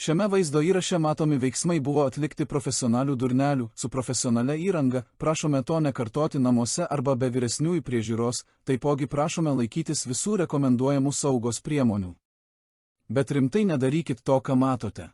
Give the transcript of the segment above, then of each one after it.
Šiame vaizdo įraše matomi veiksmai buvo atlikti profesionalių durnelių su profesionalia įranga, prašome to nekartoti namuose arba be vyresniųjų priežiūros, taipogi prašome laikytis visų rekomenduojamų saugos priemonių. Bet rimtai nedarykit to, ką matote.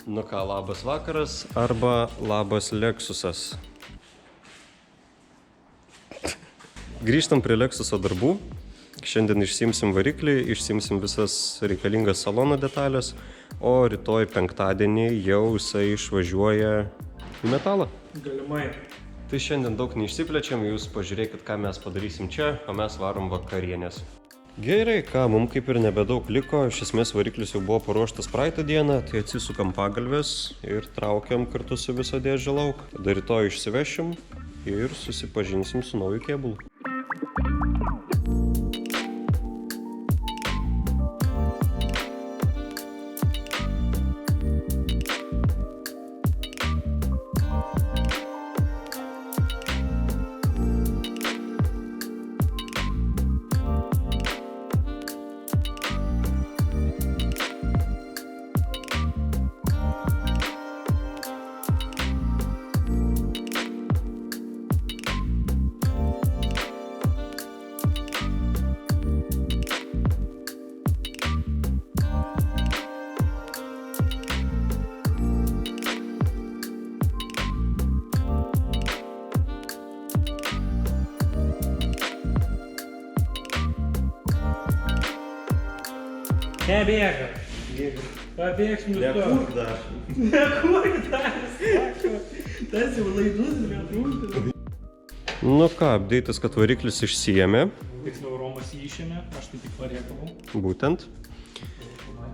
Nu ką, labas vakaras arba labas Lexusas. Grįžtam prie Lexuso darbų. Šiandien išsiimsim variklį, išsiimsim visas reikalingas salono detalės, o rytoj penktadienį jau jisai išvažiuoja į metalą. Galimai. Tai šiandien daug neišsiplečiam, jūs pažiūrėkit, ką mes padarysim čia, o mes varom vakarienės. Gerai, ką, mums kaip ir nebedaug liko, iš esmės variklis jau buvo paruoštas praeitą dieną, tai atsisukam pagalvės ir traukiam kartu su viso dėžė lauk. Tada rytoj išsivešim ir susipažinsim su nauju kėbulu. Nebėga. Pabėgs nustojo. dar. Nekurk dar. Tas jau laidus netrūkti. Nu ką, update'as, kad variklis išsiėmė. Tiksliau, Romas jį išėmė, aš tai tik parėkavau. Būtent.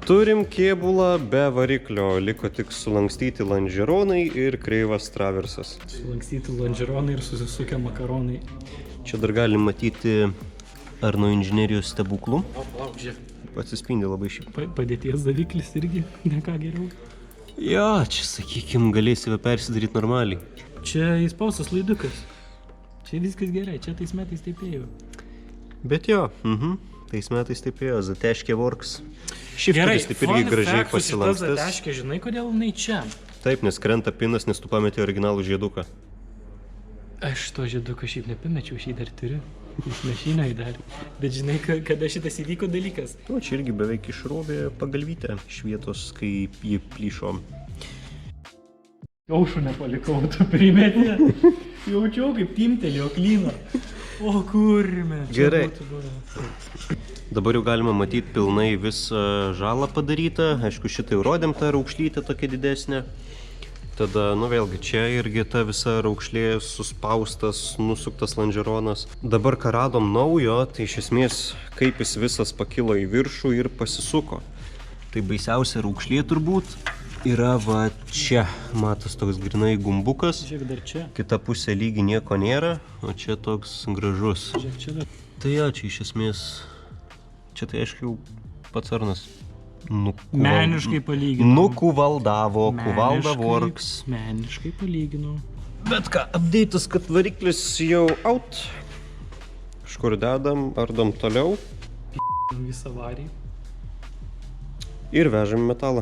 Turim kėbulą be variklio, liko tik sulankstyti lonžeronai ir kreivas traversas. Sulankstyti lonžeronai ir susisukę makaronai. Čia dar galim matyti Arno inžinerijos stebuklų. Lauk, žiūrėk. Atsispindi labai šiaip. Padėties daviklis irgi, ne ką geriau. Jo, čia sakykim, galėsime persidaryti normaliai. Čia įspaustas laidukas. Čia viskas gerai, čia tais metais taip ėjo. Bet jo, tais metais taip ėjo, Zateškė Works. Šifteris taip irgi gražiai pasilankstas. Zateškė, žinai, kodėl jinai čia? Taip, nes krenta pinas, nes tu pametė originalų žieduką. Aš to žieduko šiaip nepamečiau, šį dar turiu. Jis mašinai dar. Bet žinai, kada šitas įvyko dalykas? O čia irgi beveik išrovė pagalvytę iš vietos, kai jį plyšo. Jaušų nepalikau, tu primetė. Jaučiau, kaip timtelėjo klyną. O kurme. Gerai. Dabar jau galima matyti pilnai visą žalą padarytą. Aišku, šitą jau rodėm tą raukšlytę tokia didesnė. Tada, nu vėlgi, čia irgi ta visa raukšlė suspaustas, nusuktas lonžeronas. Dabar ką radom naujo, tai iš esmės kaip jis visas pakilo į viršų ir pasisuko. Tai baisiausia raukšlė turbūt yra va čia. Matas toks grinai gumbukas. Žiūrėk, dar čia. Kita pusė lygi nieko nėra, o čia toks gražus. Žiūrėk, čia dar. Tai jo, čia iš esmės, čia tai aišku pats Arnas. Meniškai palyginau. Nukuvaldavo, Kuvalda Works. Meniškai palyginau. Bet ką, update'as, kad variklis jau out. Kažkur dedam, ardom toliau. Visą varį. Ir vežam metalą.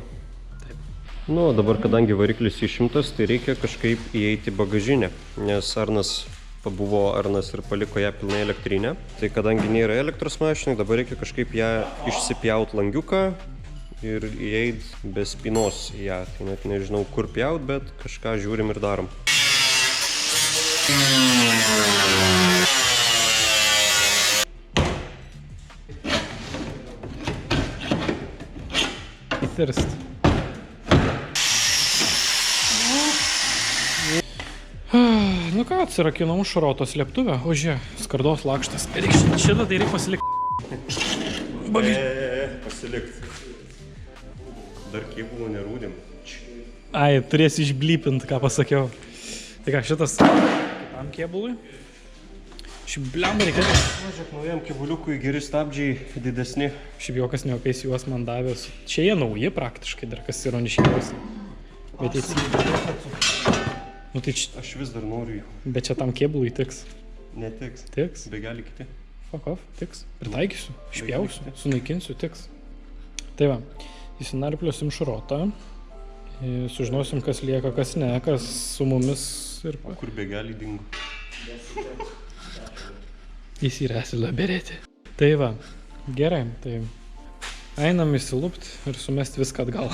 Taip. Nu, dabar kadangi variklis išimtas, tai reikia kažkaip įeiti į bagažinę. Nes Arnas ir paliko ją pilnai elektrinę. Tai kadangi nėra elektros mašinai, dabar reikia kažkaip ją išsipjaut langiuką ir įeit be spynos į ją. Tai net nežinau kur pjaut, bet kažką žiūrim ir darom. Thirst. Nu ką, atsirakinom šroto slėptuvę. O žiūrėk, skardos lakštas. Šitą tai reikia pasilikti. Pasilikti. Dar kėbulų nerūdėm. Ai, turėsi išblypint, ką pasakiau. Tai ką, šitas kitam kėbului. Šiaip blemba reikėtų. Žiūrėk, naujam kėbuliukui geri stabdžiai didesni. Šiaip jokas neopiais juos man davęs. Čia jie nauji praktiškai, dar kas ironiškiausia. Bet jis... Nu tai čia... Aš vis dar noriu jų. Bet čia tam kėbului tiks. Netiks. Tiks? Begali kiti. Fuck off, tiks. Pritaikysiu, išpjausiu, sunaikinsiu, tiks. Tai va, įsinarpliosim šrotą. Sužinosim, kas lieka, kas ne, kas su mumis ir... O kur begali dingo? Jis yra silaberėti. Tai va, gerai, tai... Einam įsilupt ir sumest viską atgal.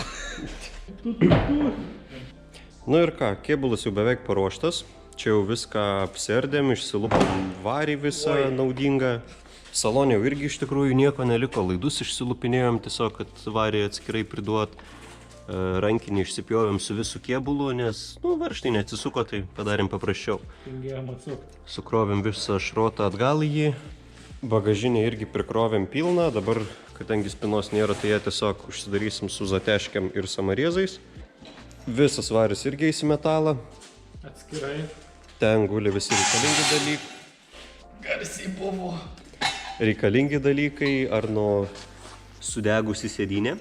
Nu ir ką, kėbulas jau beveik paruoštas. Čia jau viską apsiardėm, išsilupom varį visą naudingą. Salone jau irgi iš tikrųjų nieko neliko, laidus išsilupinėjom tiesiog, kad varį atskirai priduot. Rankinį išsipjovėm su visų kėbulu, nes, varžtai neatsisuko, tai padarėm paprasčiau. Tingėjom atsukti. Sukrovėm visą šrotą atgal į jį. Bagažinę irgi prikrovėm pilną, dabar, kadangi spinos nėra, tai ją tiesiog užsidarysim su zateškiam ir samariezais. Visas varis irgi į metalą. Atskirai. Ten guli visi reikalingi dalykai. Garsiai buvo. Reikalingi dalykai, ar nuo sudegusi sėdynė.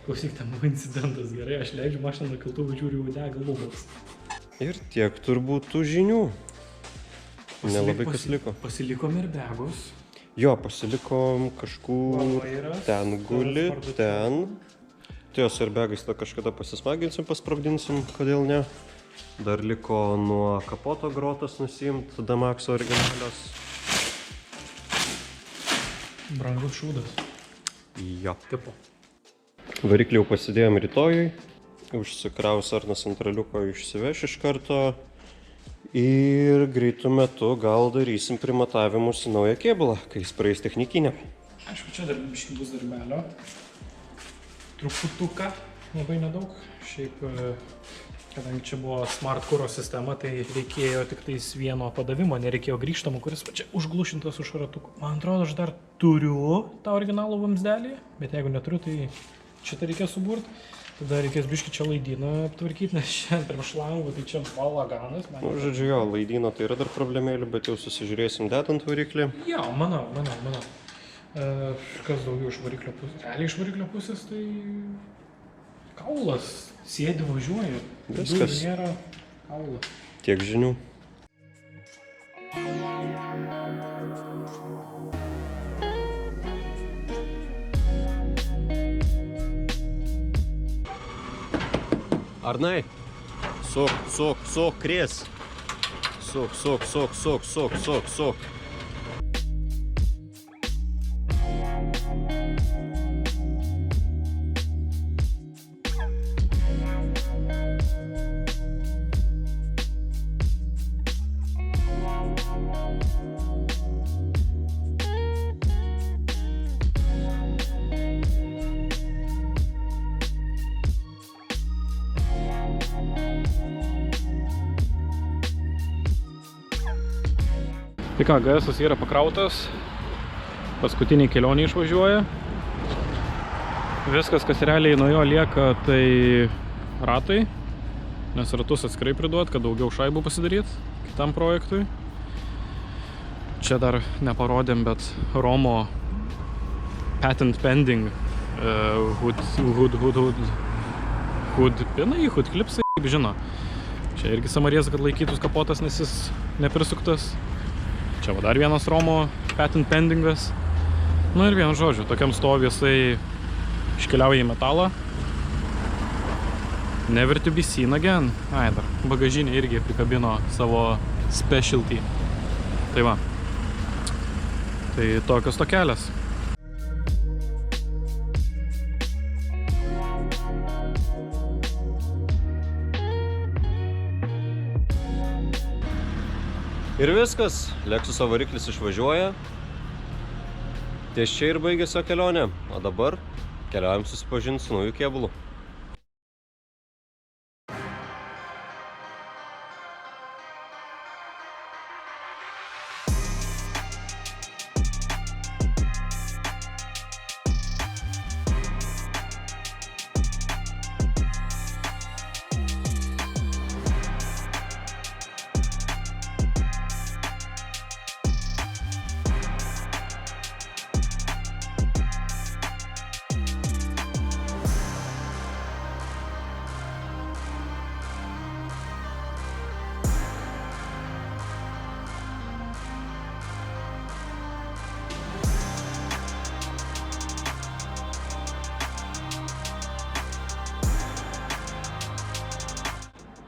Klausyk, ten buvo incidentas, gerai, aš leidžiu mašiną nuo keltuvų, žiūriu, jau dega lubos. Ir tiek turbūt tų žinių. Nelabai kas liko. Pasilikom ir begus. Jo, pasilikom kažkur, ten guli, ten. Tios ir begais tą kažkada pasismaginsim, pasprogdinsim, kodėl ne. Dar liko nuo kapoto grotas nusiimt, Damaxo originalios. Brangus šūdas. Jo. Tipo. Variklį jau pasidėjom rytojui. Užsikraus Arnas antraliuko išsiveš iš karto. Ir greitų metu gal darysim primatavimus į naują kėbulą, kai jis praeis technikinę. Aišku, čia dar biškį bus darbelio. Truputuką, labai nedaug. Šiaip, kadangi čia buvo smart kuro sistema, tai reikėjo tik tais vieno padavimo, nereikėjo grįžtamo, kuris čia užglušintas už ratuku. Man atrodo, aš dar turiu tą originalų vamsdelį, bet jeigu neturiu, tai šitą reikės suburt. Tada reikės biškį čia laidyną aptvarkyti, nes šiandien prie šlangų, tai čia balaganas. Žodžiu, jo, laidyno tai yra dar problemėlių, bet jau susižiūrėsim dedant variklį. Jo, manau. Kas daugiau iš variklio pusės? Realiai iš variklio pusės tai kaulas. Sėdi, važiuoja. Viskas. Nėra kaulas. Tiek žinių. Arnai, sok, krės. Sok. Tai ką, GS yra pakrautas, paskutiniai kelionį išvažiuoja. Viskas, kas realiai nuo jo lieka, tai ratai, nes ratus atskirai priduot, kad daugiau šaibų pasidaryt kitam projektui. Čia dar neparodėm, bet Romo patent pending hood pinai, hood klipsai, kaip žino. Čia irgi samarieza, kad laikytus kapotas, nes jis neprisuktas. Čia va dar vienas Romo patent pendingas. Nu ir vienu žodžiu, tokiam stovi jisai iškeliauja į metalą. Never to be seen again. Ai, dar bagažinė irgi prikabino savo specialty. Tai va. Tai tokios tokelės. Ir viskas, Lexuso variklis išvažiuoja. Ties čia ir baigėsi kelionė, o dabar keliaujam susipažinti su naujų kėbulu.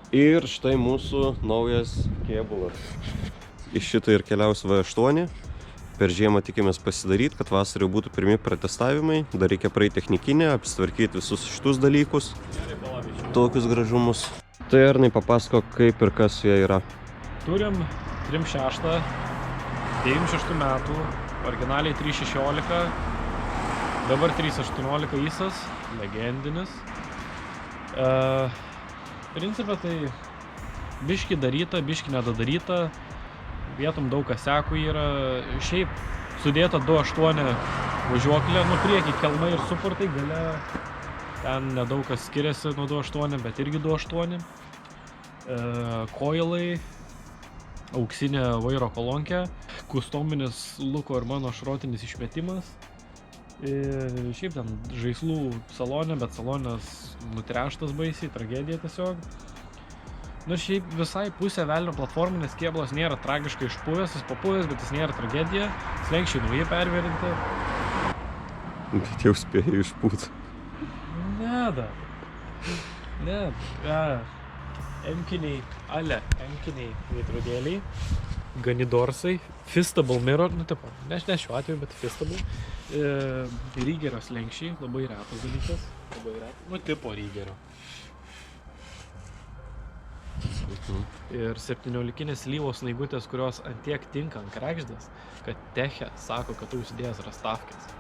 Ir štai mūsų naujas kėbulas. Iš šito ir keliaus V8. Per žiemą tikimės pasidaryti, kad vasarį būtų pirmi pratestavimai. Dar reikia praeiti technikinę, apsitvarkyti visus šitus dalykus. Tokius gražumus. Tai Arnai papasako, kaip ir kas su jie yra. Turim 3.6, 96 metų, originaliai 3.16, dabar 3.18 ISAS, legendinis. Principė tai biški daryta, biški nedadaryta, vietom daug kasekų yra, šiaip sudėta 2.8 važiuoklė, nu priekį kelmai ir suportai, gale ten nedaug kas skiriasi nuo 2.8, bet irgi 2.8. Koilai, auksinė vairo kolonkė, kustominis Luko ir mano šrotinis išmetimas. Šiaip ten žaislų salone, bet salonas nutreštas baisiai, tragedija tiesiog. Nu šiaip visai pusė velnio platforminės kėbulas nėra tragiškai išpuvęs, jis papuvęs, bet jis nėra tragedija. Slenkščiai nauji perverinti. Bet jau spėjau išpūt. Ne. Emkiniai, emkiniai veidrodėliai, ganidorsai, fistable mirror, nu tipo, ne šiuo atveju, bet fistable. Rygerio slenkščiai, labai retas dalykas, nu tipo rygerio. Ir 17-kinės lyvos snaigutės, kurios antiek tinka ant kregždės, kad Teche sako, kad tu užsidėjęs rastavkės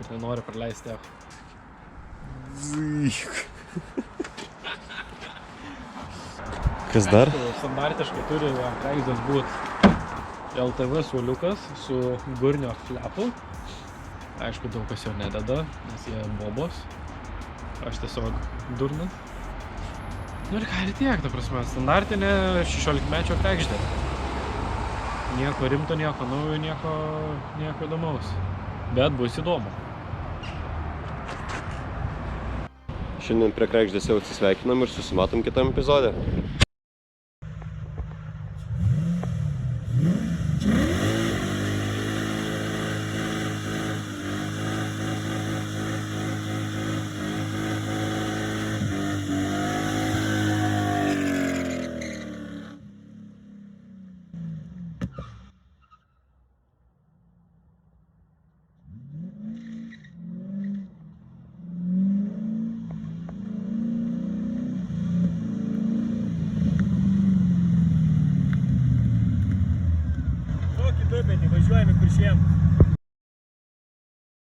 ir nenori praleisti Techo. Kas dar? Standartiškai turi ant kregždės būt LTV suoliukas su gurnio flepu. Aišku, daug kas jo nededa, nes jie bobos. Aš tiesiog durnas. Nu ir ką ir tiek, ta prasme, standartinė 16-mečio kregždė. Nieko rimto, nieko naujo, nieko įdomaus. Bet bus įdomu. Šiandien prie kregždės jau atsisveikinam ir susimatom kitam epizode. Tokį dubenį važiuojame Kuršėnus.